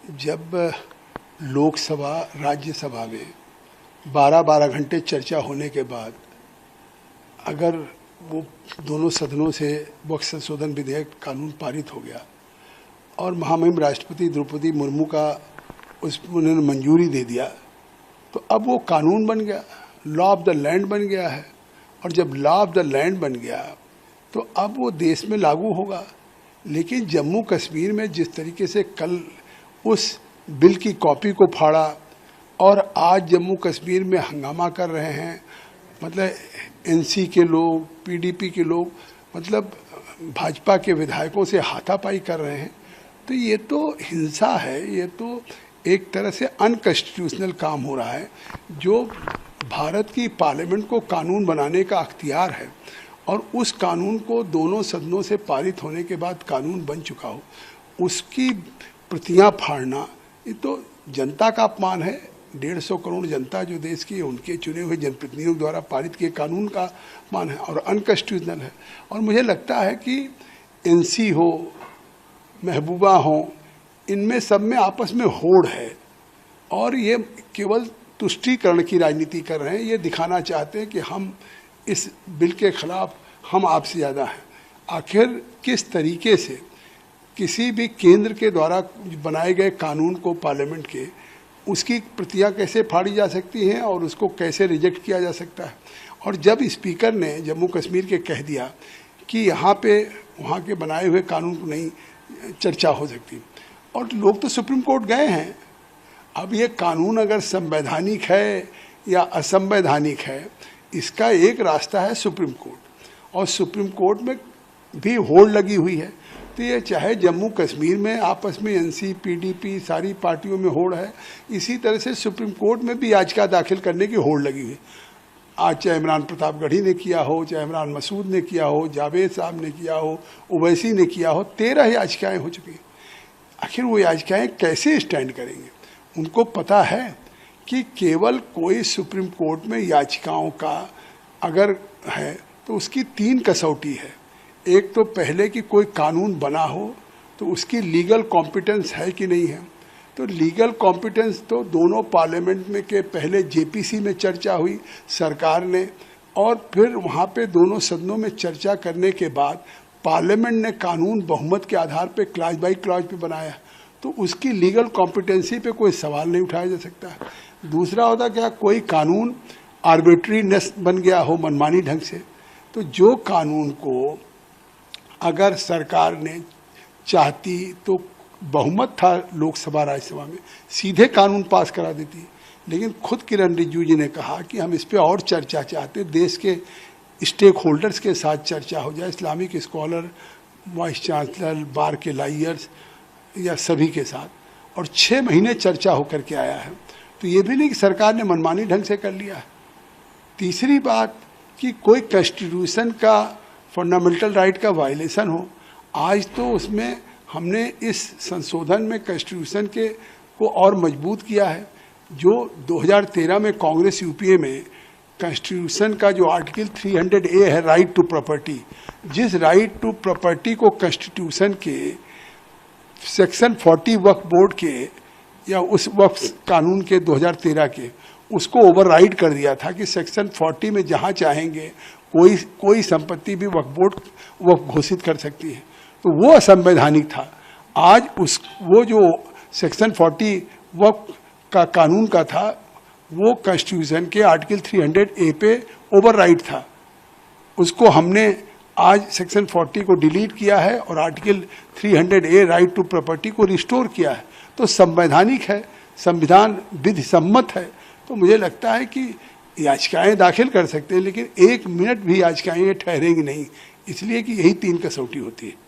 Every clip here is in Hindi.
जब लोकसभा राज्यसभा में 12-12 घंटे चर्चा होने के बाद अगर वो दोनों सदनों से वक्फ संशोधन विधेयक कानून पारित हो गया और महामहिम राष्ट्रपति द्रौपदी मुर्मू का उन्होंने मंजूरी दे दिया, तो अब वो कानून बन गया, लॉ ऑफ द लैंड बन गया है। और जब लॉ ऑफ द लैंड बन गया तो अब वो देश में लागू होगा। लेकिन जम्मू कश्मीर में जिस तरीके से कल उस बिल की कॉपी को फाड़ा और आज जम्मू कश्मीर में हंगामा कर रहे हैं, मतलब एनसी के लोग, पीडीपी के लोग, मतलब भाजपा के विधायकों से हाथापाई कर रहे हैं, तो ये तो हिंसा है, ये तो एक तरह से अनकॉन्स्टिट्यूशनल काम हो रहा है। जो भारत की पार्लियामेंट को कानून बनाने का अख्तियार है और उस कानून को दोनों सदनों से पारित होने के बाद कानून बन चुका हो, उसकी प्रतियां फाड़ना, ये तो जनता का अपमान है। 150 करोड़ जनता जो देश की, उनके चुने हुए जनप्रतिनिधियों द्वारा पारित किए कानून का अपमान है और अनकॉन्स्टिट्यूशनल है। और मुझे लगता है कि एनसी हो, महबूबा हो, इनमें सब में आपस में होड़ है और ये केवल तुष्टीकरण की राजनीति कर रहे हैं। ये दिखाना चाहते हैं कि हम इस बिल के खिलाफ, हम आपसे ज़्यादा हैं। आखिर किस तरीके से किसी भी केंद्र के द्वारा बनाए गए कानून को, पार्लियामेंट के, उसकी प्रतियां कैसे फाड़ी जा सकती हैं और उसको कैसे रिजेक्ट किया जा सकता है। और जब स्पीकर ने जम्मू कश्मीर के कह दिया कि यहाँ पे वहाँ के बनाए हुए कानून को नहीं चर्चा हो सकती, और लोग तो सुप्रीम कोर्ट गए हैं। अब ये कानून अगर संवैधानिक है या असंवैधानिक है, इसका एक रास्ता है सुप्रीम कोर्ट, और सुप्रीम कोर्ट में भी होड़ लगी हुई है। तो ये चाहे जम्मू कश्मीर में आपस में एनसी, पीडीपी, सारी पार्टियों में होड़ है, इसी तरह से सुप्रीम कोर्ट में भी याचिका दाखिल करने की होड़ लगी हुई है। आज चाहे इमरान प्रतापगढ़ी ने किया हो, चाहे इमरान मसूद ने किया हो, जावेद साहब ने किया हो, ओवैसी ने किया हो, 13 याचिकाएँ हो चुकी हैं। आखिर वो याचिकाएँ कैसे स्टैंड करेंगे? उनको पता है कि केवल कोई सुप्रीम कोर्ट में याचिकाओं का अगर है तो उसकी 3 कसौटी है। एक तो पहले कि कोई कानून बना हो तो उसकी लीगल कॉम्पिटेंस है कि नहीं है। तो लीगल कॉम्पिटेंस तो दोनों पार्लियामेंट में के पहले जेपीसी में चर्चा हुई सरकार ने, और फिर वहाँ पे दोनों सदनों में चर्चा करने के बाद पार्लियामेंट ने कानून बहुमत के आधार पे क्लॉज बाई क्लॉज पे बनाया, तो उसकी लीगल कॉम्पिटेंसी पे कोई सवाल नहीं उठाया जा सकता। दूसरा होता क्या, कोई कानून आर्बिट्रीनेस बन गया हो, मनमानी ढंग से। तो जो कानून को अगर सरकार ने चाहती तो बहुमत था लोकसभा राज्यसभा में, सीधे कानून पास करा देती। लेकिन खुद किरण रिजिजू जी ने कहा कि हम इस पे और चर्चा चाहते, देश के स्टेक होल्डर्स के साथ चर्चा हो जाए, इस्लामिक स्कॉलर, वाइस चांसलर, बार के लायर्स या सभी के साथ। और 6 महीने चर्चा होकर के आया है। तो ये भी नहीं कि सरकार ने मनमानी ढंग से कर लिया है। तीसरी बात कि कोई कॉन्स्टिट्यूशन का फंडामेंटल राइट का वायलेशन हो, आज तो उसमें हमने इस संशोधन में कॉन्स्टिट्यूशन के को और मजबूत किया है। जो 2013 में कांग्रेस यूपीए में कॉन्स्टिट्यूशन का जो आर्टिकल 300A है, राइट टू प्रॉपर्टी, जिस राइट टू प्रॉपर्टी को कॉन्स्टिट्यूशन के सेक्शन 40 वक्फ बोर्ड के या उस वक्फ कानून के 2013 के, उसको ओवरराइड कर दिया था कि सेक्शन 40 में जहां चाहेंगे कोई संपत्ति भी वक्फ बोर्ड वक्फ घोषित कर सकती है, तो वो असंवैधानिक था। आज वो जो सेक्शन 40 वक्फ का कानून का था, वो कॉन्स्टिट्यूशन के आर्टिकल 300A पे ओवरराइड था। उसको हमने आज सेक्शन 40 को डिलीट किया है और article 300A right to property को रिस्टोर किया है। तो संवैधानिक है, संविधान विधि सम्मत है। तो मुझे लगता है कि याचिकाएं दाखिल कर सकते हैं, लेकिन 1 मिनट भी याचिकाएं ठहरेंगी नहीं, इसलिए कि यही 3 कसौटी होती है।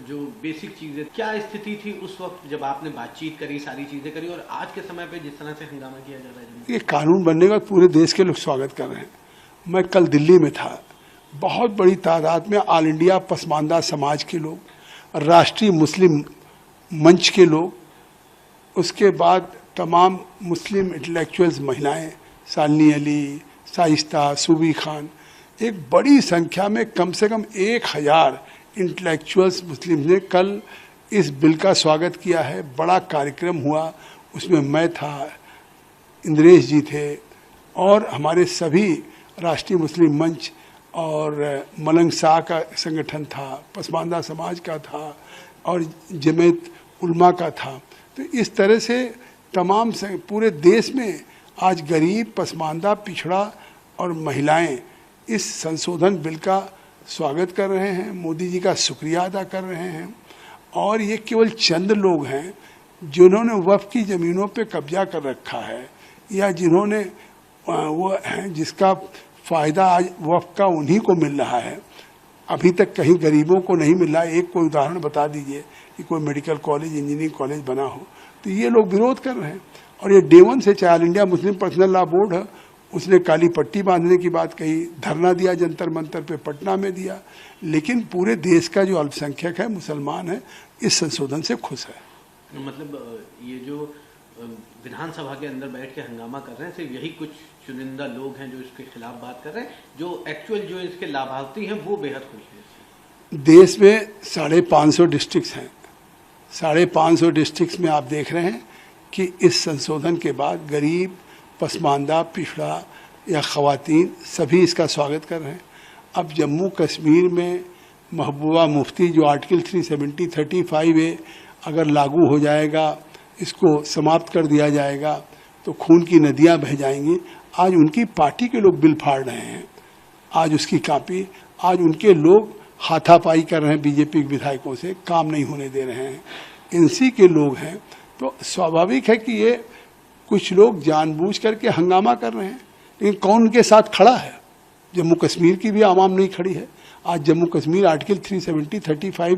जो बेसिक चीज़ें, क्या स्थिति थी उस वक्त जब आपने बातचीत करी, सारी चीज़ें करी, और आज के समय पे जिस तरह से हंगामा किया जा रहा है? ये कानून बनने का पूरे देश के लोग स्वागत कर रहे हैं। मैं कल दिल्ली में था, बहुत बड़ी तादाद में ऑल इंडिया पसमानदा समाज के लोग, राष्ट्रीय मुस्लिम मंच के लोग, उसके बाद तमाम मुस्लिम इंटेलेक्चुअल्स, महिलाएं, शालिनी अली, शाइस्ता, सूबी खान, एक बड़ी संख्या में कम से कम 1000 इंटेलेक्चुअल्स मुस्लिम ने कल इस बिल का स्वागत किया है। बड़ा कार्यक्रम हुआ, उसमें मैं था, इंद्रेश जी थे और हमारे सभी राष्ट्रीय मुस्लिम मंच और मलंग शाह का संगठन था, पसमानदा समाज का था और जमीयत उलमा का था। तो इस तरह से तमाम पूरे देश में आज गरीब, पसमानदा, पिछड़ा और महिलाएं इस संशोधन बिल का स्वागत कर रहे हैं, मोदी जी का शुक्रिया अदा कर रहे हैं। और ये केवल चंद लोग हैं जिन्होंने वक्फ की ज़मीनों पे कब्जा कर रखा है या जिन्होंने वो हैं जिसका फ़ायदा आज वक्फ का उन्हीं को मिल रहा है। अभी तक कहीं गरीबों को नहीं मिल रहा। एक कोई उदाहरण बता दीजिए कि कोई मेडिकल कॉलेज, इंजीनियरिंग कॉलेज बना हो। तो ये लोग विरोध कर रहे हैं। और ये डे वन से चाहे all India Muslim personal law board है, उसने काली पट्टी बांधने की बात कही, धरना दिया जंतर मंतर पे, पटना में दिया। लेकिन पूरे देश का जो अल्पसंख्यक है, मुसलमान है, इस संशोधन से खुश है। मतलब ये जो विधानसभा के अंदर बैठ के हंगामा कर रहे हैं, सिर्फ यही कुछ चुनिंदा लोग हैं जो इसके खिलाफ बात कर रहे हैं, जो एक्चुअल जो इसके लाभार्थी हैं वो बेहद खुश हैं। देश में 550 डिस्ट्रिक्ट्स हैं। 550 डिस्ट्रिक्ट्स में आप देख रहे हैं कि इस संशोधन के बाद गरीब, पसमानदा, पिछड़ा या ख़वातीन सभी इसका स्वागत कर रहे हैं। अब जम्मू कश्मीर में महबूबा मुफ्ती जो आर्टिकल 370-35A अगर लागू हो जाएगा, इसको समाप्त कर दिया जाएगा तो खून की नदियां बह जाएंगी। आज उनकी पार्टी के लोग बिल फाड़ रहे हैं, आज उसकी कॉपी, आज उनके लोग हाथापाई कर रहे हैं बीजेपी के विधायकों से, काम नहीं होने दे रहे हैं, एनसी के लोग हैं। तो स्वाभाविक है कि ये कुछ लोग जानबूझ करके हंगामा कर रहे हैं। लेकिन कौन उनके साथ खड़ा है? जम्मू कश्मीर की भी आवाम नहीं खड़ी है। आज जम्मू कश्मीर आर्टिकल 370-35